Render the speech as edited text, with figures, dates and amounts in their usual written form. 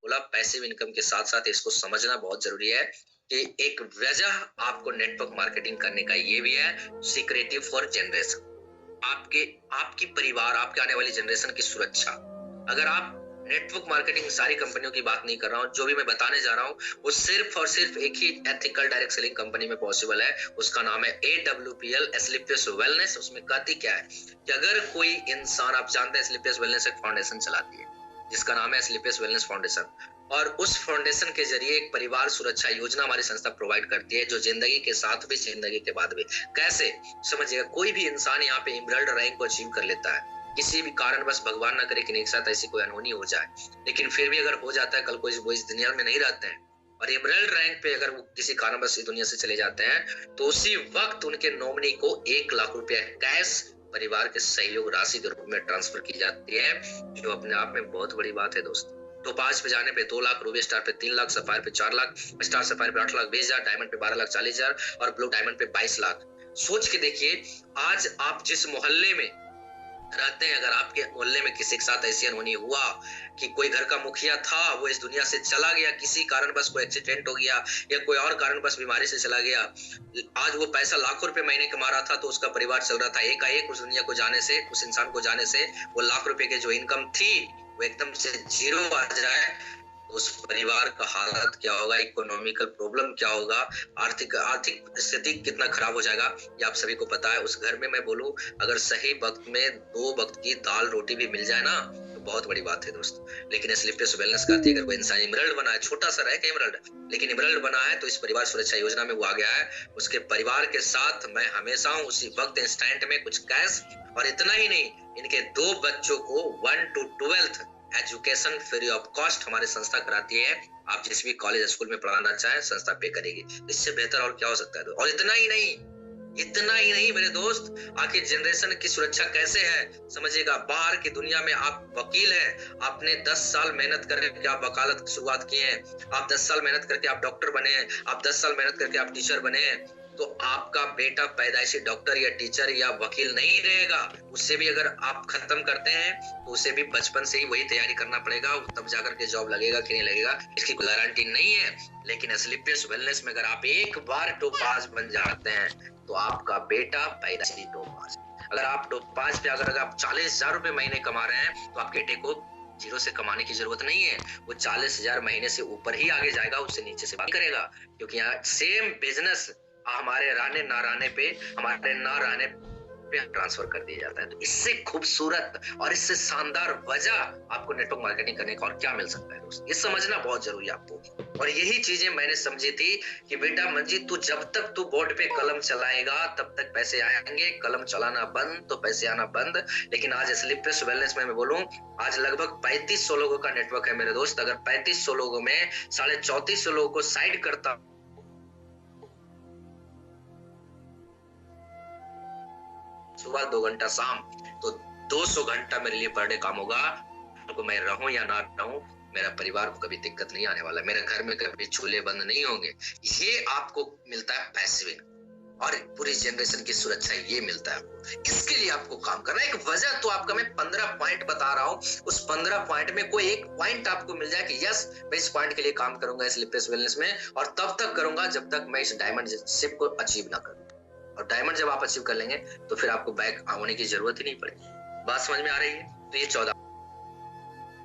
बोला passive income के साथ-साथ इसको समझना बहुत ज़रूरी है कि एक वजह आपको नेटवर्क मार्केटिंग करने का ये भी है सिक्रेटिव फॉर जनरेशन। आपके आपकी परिवार, आपके आने वाली जनरेशन की सुरक्षा। अगर आप नेटवर्क मार्केटिंग सारी कंपनियों की बात नहीं कर रहा हूँ, जो भी मैं बताने जा रहा हूँ, वो सिर्फ और सिर्फ एक ही एथिकल डायरेक्ट सेलिंग कंपनी में पॉसिबल है। उसका नाम है AWPL एस्क्लेपियस वेलनेस। उसमें कहती क्या है कि अगर कोई इंसान, आप जानते हैं एस्क्लेपियस वेलनेस एक फाउंडेशन चलाती है जिसका नाम है एस्क्लेपियस वेलनेस फाउंडेशन, और उस फाउंडेशन के जरिए एक परिवार सुरक्षा योजना हमारी संस्था प्रोवाइड करती है, जो जिंदगी के साथ भी जिंदगी के बाद भी। कैसे समझिएगा, कोई भी इंसान यहाँ पे इमरल्ड रैंक को अचीव कर लेता है, किसी भी कारण बस भगवान ना करे कि एक साथ ऐसी कोई अनहोनी हो जाए, लेकिन फिर भी अगर हो जाता है, कल को वो इस दुनिया में नहीं रहते हैं और इमरल्ड रैंक पे अगर वो किसी कारण बस इस दुनिया से चले जाते हैं, तो उसी वक्त उनके नॉमिनी को 1 लाख रुपया कैश परिवार के सहयोग राशि के रूप में ट्रांसफर की जाती है, जो अपने आप में बहुत बड़ी बात है दोस्त। तो 5 पे जाने पे 2 लाख, रूबी स्टार पे 3 लाख, सफायर पे 4 लाख, स्टार सफायर पे 8 लाख 20,000, डायमंड पे 12 लाख 40,000 और ब्लू डायमंड पे 22 लाख। सोच के देखिए, आज आप जिस मोहल्ले में रहते हैं, अगर आपके मोहल्ले में किसी के साथ ऐसी अनहोनी हुआ कि कोई घर का मुखिया था, वो इस दुनिया से चला गया, किसी कारण बस कोई एक्सीडेंट हो गया या कोई और कारण बस बीमारी से चला गया, आज वो पैसा लाखों रुपए महीने कमा रहा था, तो उसका परिवार चल रहा था, एकाएक उस दुनिया को जाने से, उस इंसान को जाने से वो लाख रुपए की जो इनकम थी वो एकदम से जीरो आ जाए, उस परिवार का हालत क्या होगा, इकोनॉमिकल प्रॉब्लम क्या होगा, आर्थिक स्थिति कितना खराब हो जाएगा, ये आप सभी को पता है। उस घर में मैं बोलूं, अगर सही वक्त में 2 वक्त की दाल रोटी भी मिल जाए ना, तो बहुत बड़ी बात है दोस्त। लेकिन एस्क्लेपियस वेलनेस कहती है, अगर कोई इंसान इमरल्ड बना है, छोटा सा रहे इमरल्ड, लेकिन इमरल्ड बना है, तो इस परिवार सुरक्षा योजना में वो आ गया है। उसके परिवार के साथ मैं हमेशा हूँ, उसी वक्त इंस्टेंट में कुछ कैश, और इतना ही नहीं, इनके 2 बच्चों को 1 to 12th education free of cost हमारी संस्था कराती है। आप जिस भी कॉलेज स्कूल में पढ़ाना चाहें, संस्था पे करेगी। इससे बेहतर और क्या हो सकता है। और इतना ही नहीं मेरे दोस्त, आखिर जनरेशन की सुरक्षा कैसे है समझिएगा। बाहर की दुनिया में आप वकील हैं, आपने 10 साल मेहनत करके आप वकालत की शुरुआत किए हैं, आप 10 साल मेहनत करके आप डॉक्टर बने हैं, आप 10 साल मेहनत करके आप टीचर बने हैं, तो आपका बेटा पैदाइशी डॉक्टर या टीचर या वकील नहीं रहेगा। उससे भी अगर आप खत्म करते हैं, तो उसे भी बचपन से ही वही तैयारी करना पड़ेगा, तब जाकर के जॉब लगेगा कि नहीं लगेगा, इसकी कोई गारंटी नहीं है। लेकिन एस्क्लेपियस वेलनेस में अगर आप एक बार टोपाज बन जाते हैं, तो आपका बेटा पैदाइशी टोपाज। अगर आप टोपाज पे अगर आप 40,000 रुपए महीने कमा रहे हैं, तो आपके बेटे को जीरो से कमाने की जरूरत नहीं है, वो 40,000 महीने से ऊपर ही आगे जाएगा, उससे नीचे से बात करेगा। क्योंकि यहाँ सेम बिजनेस हमारे रहने ना रहने पे, हमारे ना रहने पे ट्रांसफर कर दिया जाता है। तो इससे खूबसूरत और इससे शानदार वजह आपको नेटवर्क मार्केटिंग करने का और क्या मिल सकता है दोस्त, ये समझना बहुत जरूरी है आपको। और यही चीजें मैंने समझी थी कि बेटा मंजीत, तू जब तक तू बोर्ड पे कलम चलाएगा तब तक पैसे आएंगे, कलम चलाना बंद तो पैसे आना बंद। लेकिन आज एस्क्लेपियस वेलनेस में मैं बोलूं, आज लगभग 3500 लोगों का नेटवर्क है मेरे दोस्त। अगर 3500 लोगों में 3450 लोगों को साइड करता सुबह 2 घंटा शाम, तो 200 घंटा मेरे लिए पर डे काम होगा। तो मैं रहूं या ना रहूं, मेरा परिवार को कभी दिक्कत नहीं आने वाला, मेरे घर में कभी चूल्हे बंद नहीं होंगे। ये आपको मिलता है पैसिव इनकम, और पूरी जनरेशन की सुरक्षा ये मिलता है आपको। इसके लिए आपको काम करना है। एक वजह तो आपका मैं 15 पॉइंट बता रहा हूं, उस 15 पॉइंट में कोई एक पॉइंट आपको मिल जाए कि यस, मैं इस पॉइंट के लिए काम करूंगा एस्क्लेपियस वेलनेस में, और तब तक करूंगा जब तक मैं इस डायमंड शिप को अचीव ना करूं। और डायमंड जब आप अचीव कर लेंगे, तो फिर आपको बैक होने की जरूरत ही नहीं पड़ेगी। बात समझ में आ रही है। तो ये 14